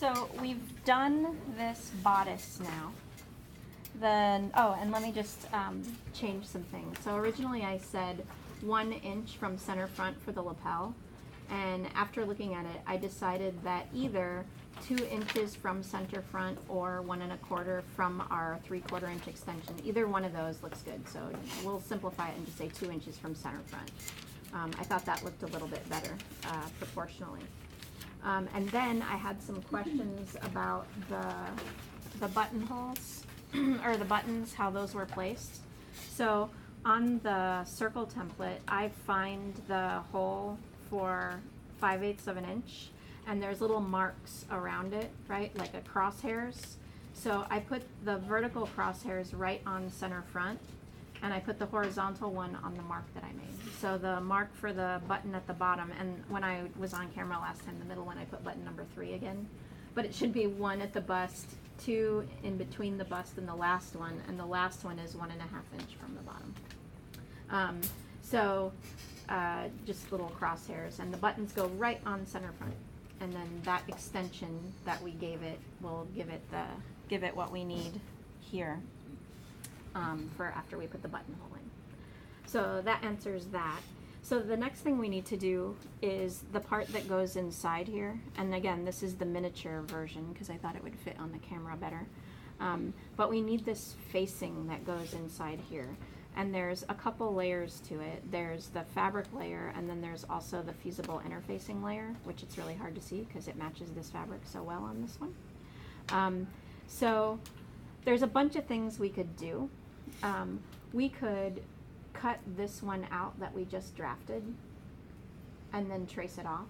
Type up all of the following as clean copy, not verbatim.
So we've done this bodice now. Then, oh, and let me just change some things. So originally I said 1 inch from center front for the lapel. And after looking at it, I decided that either 2 inches from center front or 1 1/4 from our 3/4 inch extension. Either one of those looks good. So we'll simplify it and just say 2 inches from center front. I thought that looked a little bit better proportionally. And then I had some questions about the buttonholes or the buttons, how those were placed. So on the circle template, I find the hole for 5/8 of an inch, and there's little marks around it, right, like a crosshairs. So I put the vertical crosshairs right on center front, and I put the horizontal one on the mark that I made. So the mark for the button at the bottom, and when I was on camera last time, the middle one, I put button number 3 again. But it should be 1 at the bust, 2 in between the bust and the last one, and the last one is 1 1/2 inch from the bottom. Just little crosshairs, and the buttons go right on center front. And then that extension that we gave it will give it what we need here for after we put the buttonhole in. So that answers that. So the next thing we need to do is the part that goes inside here. And again, this is the miniature version because I thought it would fit on the camera better. But we need this facing that goes inside here. And there's a couple layers to it. There's the fabric layer, and then there's also the fusible interfacing layer, which it's really hard to see because it matches this fabric so well on this one. So there's a bunch of things we could do. We could cut this one out that we just drafted and then trace it off,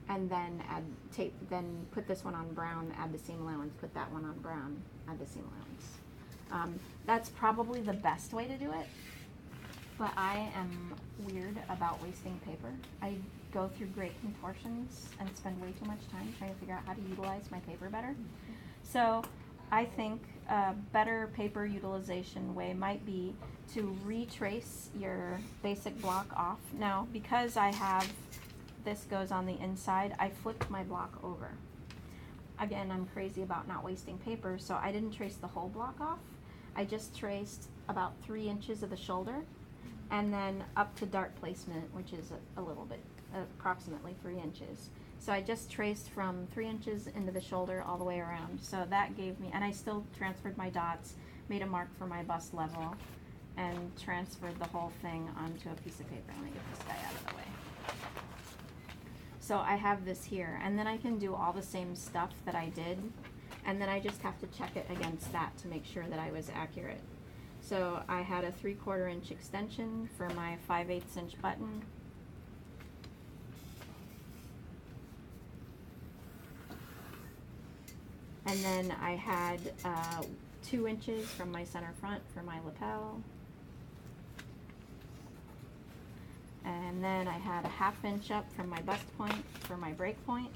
and then add tape, then put this one on brown, add the seam allowance, put that one on brown, add the seam allowance. That's probably the best way to do it, but I am weird about wasting paper. I go through great contortions and spend way too much time trying to figure out how to utilize my paper better. So I think a better paper utilization way might be to retrace your basic block off. Now, because I have this goes on the inside, I flipped my block over. Again, I'm crazy about not wasting paper, so I didn't trace the whole block off. I just traced about 3 inches of the shoulder, and then up to dart placement, which is a little bit, approximately 3 inches. So I just traced from 3 inches into the shoulder all the way around. So that gave me, and I still transferred my dots, made a mark for my bust level, and transferred the whole thing onto a piece of paper. Let me get this guy out of the way. So I have this here, and then I can do all the same stuff that I did, and then I just have to check it against that to make sure that I was accurate. So I had a 3/4 inch extension for my 5/8 inch button. And then I had 2 inches from my center front for my lapel. And then I had a 1/2 inch up from my bust point for my break point.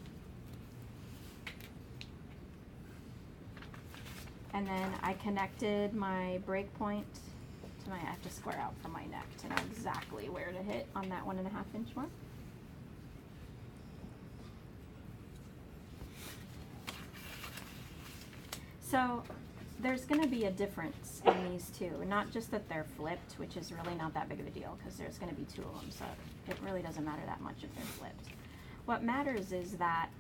And then I connected my break point to my, I have to square out from my neck to know exactly where to hit on that 1 1/2 inch mark. So there's going to be a difference in these two, not just that they're flipped, which is really not that big of a deal because there's going to be 2 of them, so it really doesn't matter that much if they're flipped. What matters is that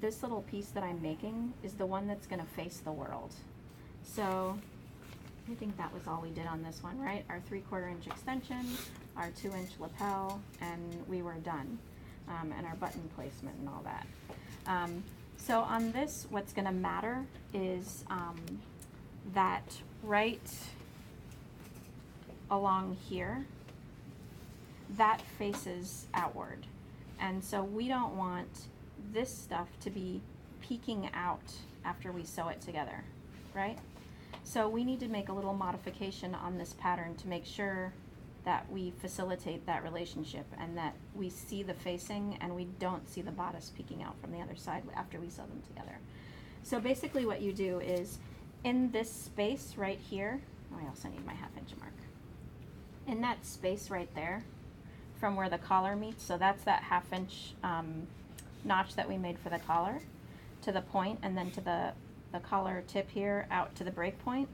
this little piece that I'm making is the one that's going to face the world. So I think that was all we did on this one, right? Our 3/4 inch extension, our 2 inch lapel, and we were done, and our button placement and all that. So on this, what's going to matter is that right along here, that faces outward. And so we don't want this stuff to be peeking out after we sew it together, right? So we need to make a little modification on this pattern to make sure that we facilitate that relationship and that we see the facing and we don't see the bodice peeking out from the other side after we sew them together. So basically what you do is in this space right here, oh, I also need my 1/2 inch mark. In that space right there from where the collar meets, so that's that 1/2 inch notch that we made for the collar to the point, and then to the collar tip here out to the break point,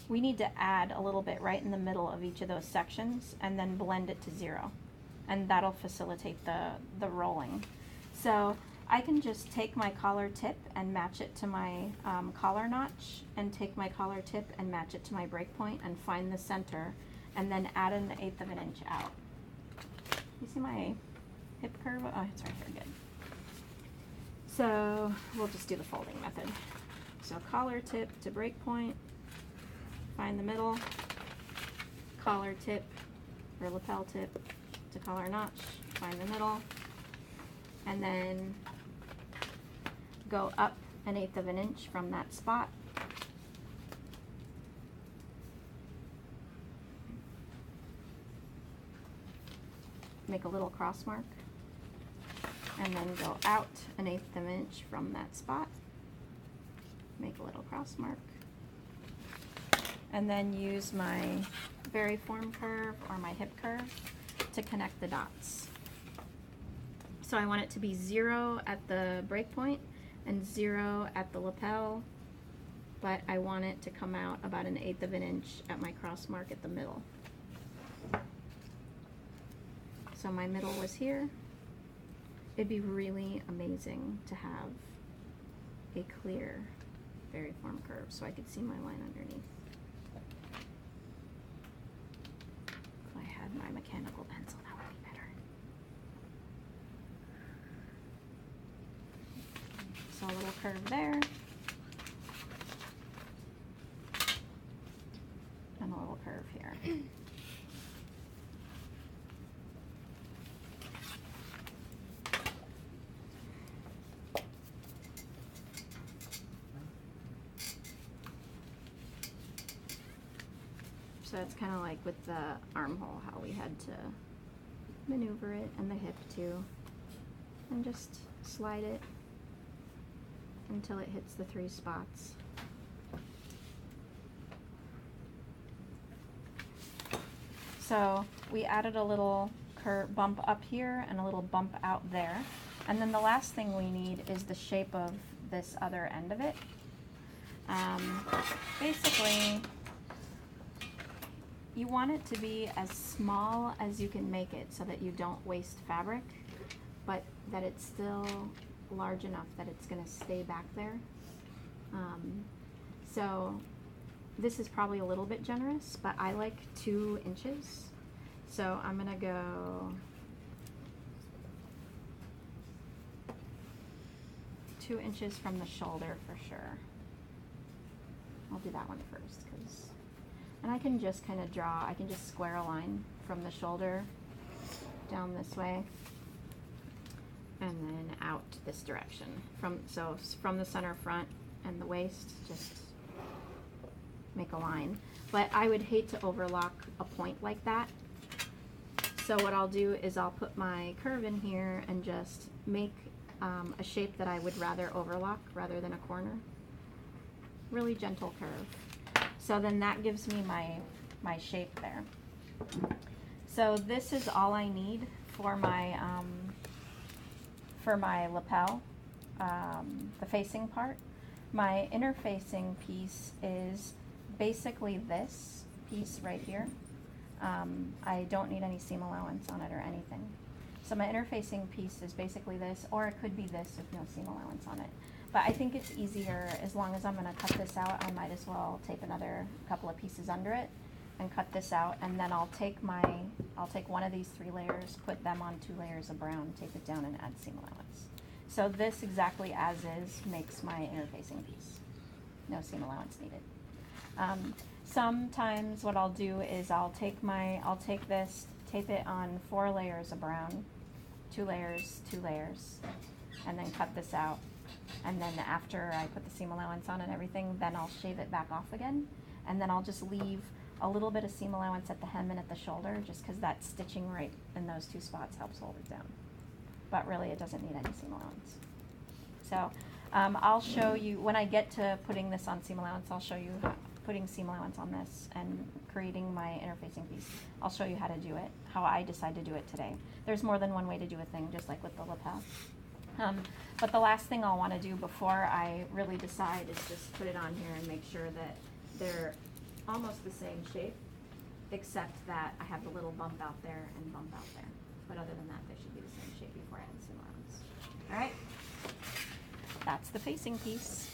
we need to add a little bit right in the middle of each of those sections and then blend it to 0. And that'll facilitate the rolling. So I can just take my collar tip and match it to my collar notch, and take my collar tip and match it to my break point and find the center, and then add an 1/8 of an inch out. You see my hip curve? Oh, it's right here, good. So we'll just do the folding method. So collar tip to break point, find the middle, collar tip or lapel tip to collar notch, find the middle, and then go up an 1/8 of an inch from that spot. Make a little cross mark, and then go out an 1/8 of an inch from that spot. Make a little cross mark, and then use my variform curve or my hip curve to connect the dots. So I want it to be 0 at the break point and 0 at the lapel, but I want it to come out about an 1/8 of an inch at my cross mark at the middle. So my middle was here. It'd be really amazing to have a clear variform curve so I could see my line underneath. If I had my mechanical pencil, that would be better. So a little curve there, and a little curve here. So it's kind of like with the armhole, how we had to maneuver it, and the hip too, and just slide it until it hits the 3 spots. So we added a little bump up here and a little bump out there, and then the last thing we need is the shape of this other end of it. Basically, you want it to be as small as you can make it so that you don't waste fabric, but that it's still large enough that it's going to stay back there. So this is probably a little bit generous, but I like 2 inches. So I'm going to go 2 inches from the shoulder for sure. I'll do that one first, and I can just kind of draw, I can just square a line from the shoulder down this way and then out this direction. So from the center front and the waist, just make a line. But I would hate to overlock a point like that. So what I'll do is I'll put my curve in here and just make a shape that I would rather overlock rather than a corner. Really gentle curve. So then that gives me my shape there. So this is all I need for my lapel, the facing part. My interfacing piece is basically this piece right here. I don't need any seam allowance on it or anything. So my interfacing piece is basically this, or it could be this with no seam allowance on it. But I think it's easier, as long as I'm going to cut this out, I might as well tape another couple of pieces under it and cut this out, and then I'll take one of these 3 layers, put them on 2 layers of brown, tape it down, and add seam allowance. So this exactly as is makes my interfacing piece. No seam allowance needed. Sometimes what I'll do is I'll take this, tape it on 4 layers of brown, 2 layers, 2 layers, and then cut this out. And then after I put the seam allowance on and everything, then I'll shave it back off again. And then I'll just leave a little bit of seam allowance at the hem and at the shoulder, just because that stitching right in those 2 spots helps hold it down. But really it doesn't need any seam allowance. So I'll show you, when I get to putting this on seam allowance, I'll show you putting seam allowance on this and creating my interfacing piece. I'll show you how to do it, how I decide to do it today. There's more than one way to do a thing, just like with the lapel. But the last thing I'll want to do before I really decide is just put it on here and make sure that they're almost the same shape, except that I have the little bump out there and bump out there. But other than that, they should be the same shape before I add the seam allowance. All right, that's the facing piece.